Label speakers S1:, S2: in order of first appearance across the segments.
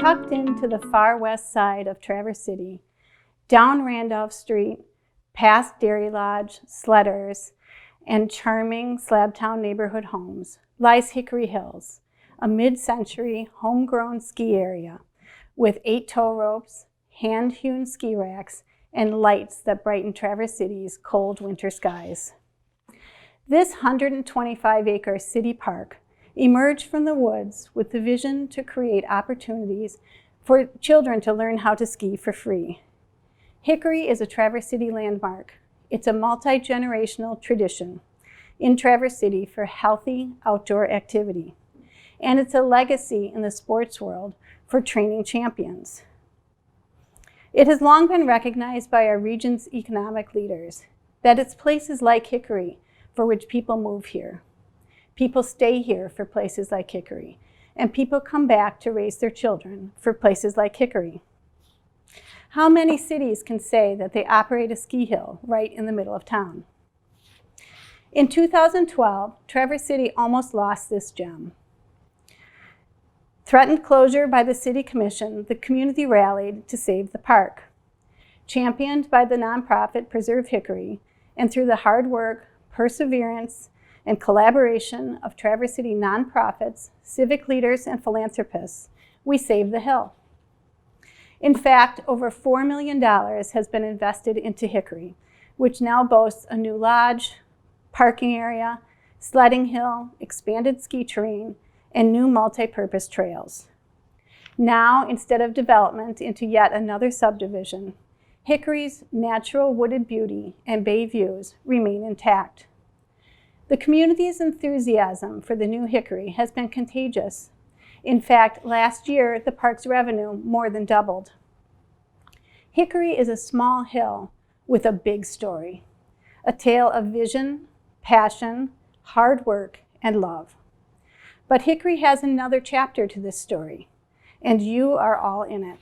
S1: tucked into the far west side of Traverse City, down Randolph Street, past Dairy Lodge, Sledders, and charming Slabtown neighborhood homes, lies Hickory Hills, a mid-century homegrown ski area with 8 tow ropes, hand-hewn ski racks, and lights that brighten Traverse City's cold winter skies. This 125-acre city park emerged from the woods with the vision to create opportunities for children to learn how to ski for free. Hickory is a Traverse City landmark. It's a multi-generational tradition in Traverse City for healthy outdoor activity. And it's a legacy in the sports world for training champions. It has long been recognized by our region's economic leaders that it's places like Hickory for which people move here. People stay here for places like Hickory, and people come back to raise their children for places like Hickory. How many cities can say that they operate a ski hill right in the middle of town? In 2012, Traverse City almost lost this gem. Threatened closure by the City Commission, the community rallied to save the park. Championed by the nonprofit Preserve Hickory, and through the hard work, perseverance, and collaboration of Traverse City nonprofits, civic leaders, and philanthropists, we saved the hill. In fact, over $4 million has been invested into Hickory, which now boasts a new lodge, parking area, sledding hill, expanded ski terrain, and new multi-purpose trails. Now, instead of development into yet another subdivision, Hickory's natural wooded beauty and bay views remain intact. The community's enthusiasm for the new Hickory has been contagious. In fact, last year, the park's revenue more than doubled. Hickory is a small hill with a big story, a tale of vision, passion, hard work, and love. But Hickory has another chapter to this story, and you are all in it.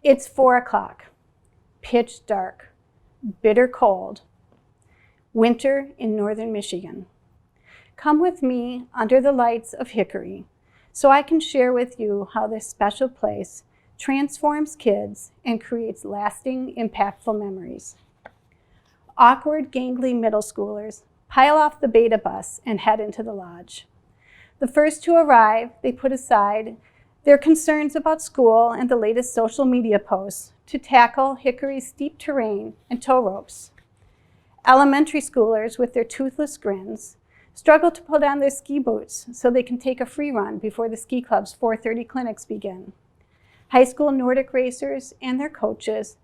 S1: It's 4 o'clock, pitch dark, bitter cold, winter in northern Michigan. Come with me under the lights of Hickory so I can share with you how this special place transforms kids and creates lasting, impactful memories. Awkward, gangly middle schoolers pile off the beta bus and head into the lodge. The first to arrive, they put aside their concerns about school and the latest social media posts to tackle Hickory's steep terrain and tow ropes. Elementary schoolers with their toothless grins struggle to put on their ski boots so they can take a free run before the ski club's 4:30 clinics begin. High school Nordic racers and their coaches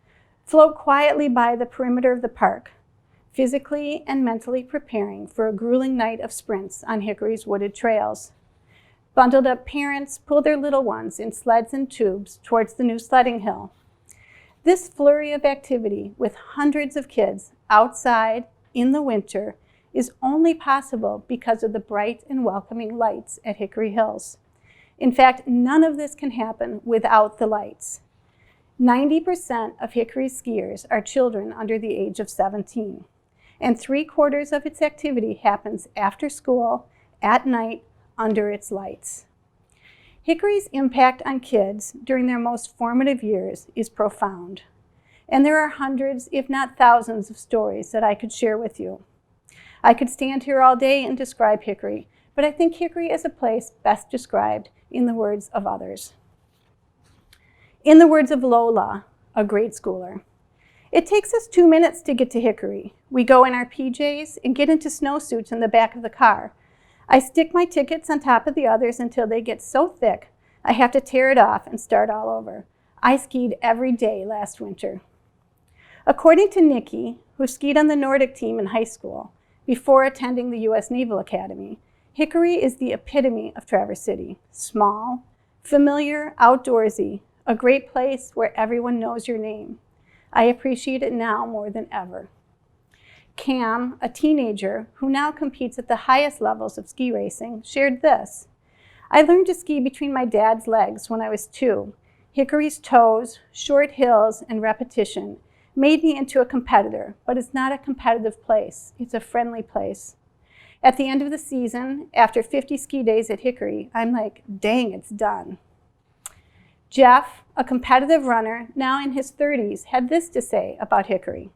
S1: float quietly by the perimeter of the park, physically and mentally preparing for a grueling night of sprints on Hickory's wooded trails. Bundled up parents pull their little ones in sleds and tubes towards the new sledding hill. This flurry of activity with hundreds of kids outside in the winter is only possible because of the bright and welcoming lights at Hickory Hills. In fact, none of this can happen without the lights. 90% of Hickory skiers are children under the age of 17, and 3/4 of its activity happens after school, at night, under its lights. Hickory's impact on kids during their most formative years is profound, and there are hundreds, if not thousands, of stories that I could share with you. I could stand here all day and describe Hickory, but I think Hickory is a place best described in the words of others. In the words of Lola, a grade schooler, "It takes us 2 minutes to get to Hickory. We go in our PJs and get into snowsuits in the back of the car. I stick my tickets on top of the others until they get so thick I have to tear it off and start all over. I skied every day last winter." According to Nikki, who skied on the Nordic team in high school before attending the U.S. Naval Academy, Hickory is the epitome of Traverse City. Small, familiar, outdoorsy, a great place where everyone knows your name. I appreciate it now more than ever. Cam, a teenager who now competes at the highest levels of ski racing, shared this. "I learned to ski between my dad's legs when I was 2. Hickory's toes, short hills, and repetition made me into a competitor, but it's not a competitive place. It's a friendly place. At the end of the season, after 50 ski days at Hickory, I'm like, dang, it's done. Jeff, a competitive runner, now in his 30s, had this to say about Hickory.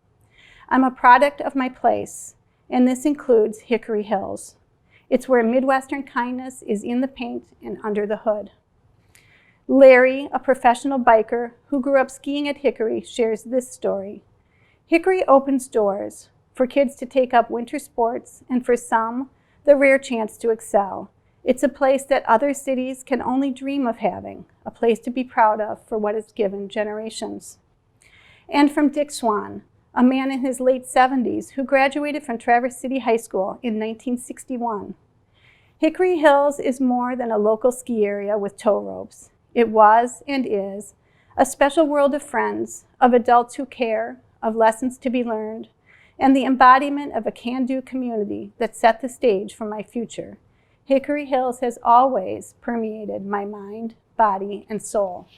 S1: I'm a product of my place, and this includes Hickory Hills. It's where Midwestern kindness is in the paint and under the hood. Larry, a professional biker who grew up skiing at Hickory, shares this story. Hickory opens doors for kids to take up winter sports, and for some, the rare chance to excel. It's a place that other cities can only dream of having, a place to be proud of for what it's given generations. And from Dick Swan, a man in his late 70s who graduated from Traverse City High School in 1961. Hickory Hills is more than a local ski area with tow ropes. It was and is a special world of friends, of adults who care, of lessons to be learned, and the embodiment of a can-do community that set the stage for my future. Hickory Hills has always permeated my mind, body, and soul.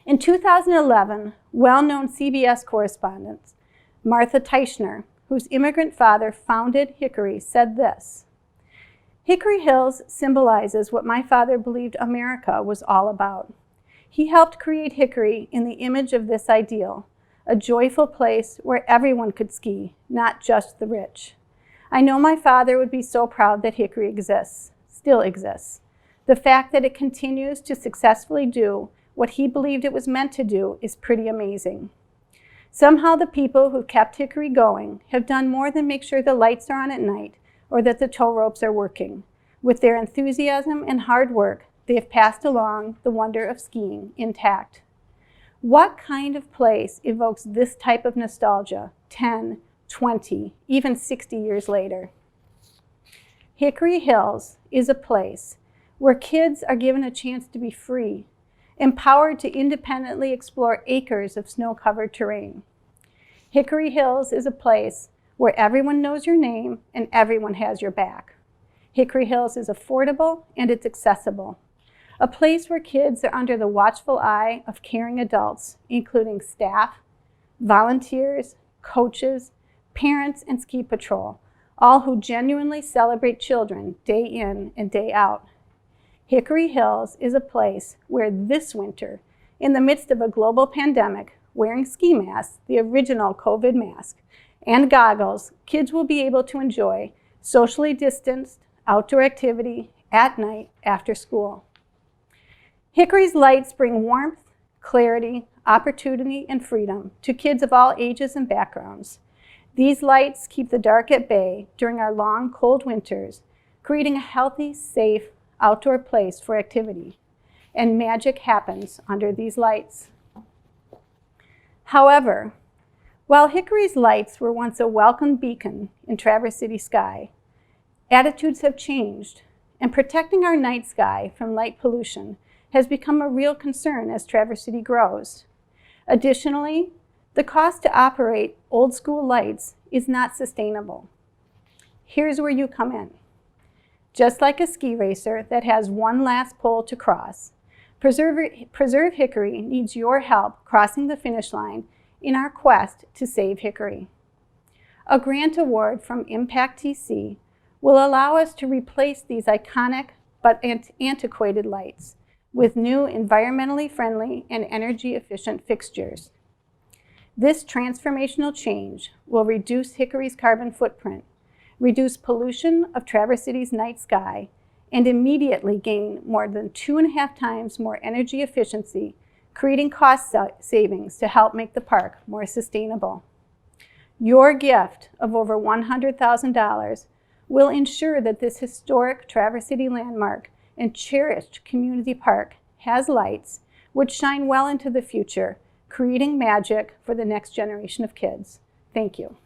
S1: In 2011, well-known CBS correspondent Martha Teichner, whose immigrant father founded Hickory, said this: Hickory Hills symbolizes what my father believed America was all about. He helped create Hickory in the image of this ideal, a joyful place where everyone could ski, not just the rich. I know my father would be so proud that Hickory exists, still exists. The fact that it continues to successfully do what he believed it was meant to do is pretty amazing. Somehow the people who kept Hickory going have done more than make sure the lights are on at night or that the tow ropes are working. With their enthusiasm and hard work, they have passed along the wonder of skiing intact. What kind of place evokes this type of nostalgia 10, 20, even 60 years later? Hickory Hills is a place where kids are given a chance to be free, empowered to independently explore acres of snow-covered terrain. Hickory Hills is a place where everyone knows your name and everyone has your back. Hickory Hills is affordable and it's accessible. A place where kids are under the watchful eye of caring adults, including staff, volunteers, coaches, parents, and ski patrol, all who genuinely celebrate children day in and day out. Hickory Hills is a place where this winter, in the midst of a global pandemic, wearing ski masks, the original COVID mask, and goggles, kids will be able to enjoy socially distanced outdoor activity at night after school. Hickory's lights bring warmth, clarity, opportunity, and freedom to kids of all ages and backgrounds. These lights keep the dark at bay during our long, cold winters, creating a healthy, safe, outdoor place for activity. And magic happens under these lights. However, while Hickory's lights were once a welcome beacon in Traverse City sky, attitudes have changed, and protecting our night sky from light pollution has become a real concern as Traverse City grows. Additionally, the cost to operate old school lights is not sustainable. Here's where you come in. Just like a ski racer that has one last pole to cross, Preserve Hickory needs your help crossing the finish line in our quest to save Hickory. A grant award from Impact TC will allow us to replace these iconic but antiquated lights with new environmentally friendly and energy efficient fixtures. This transformational change will reduce Hickory's carbon footprint, reduce pollution of Traverse City's night sky, and immediately gain more than 2.5 times more energy efficiency, creating cost savings to help make the park more sustainable. Your gift of over $100,000 will ensure that this historic Traverse City landmark and cherished community park has lights which shine well into the future, creating magic for the next generation of kids. Thank you.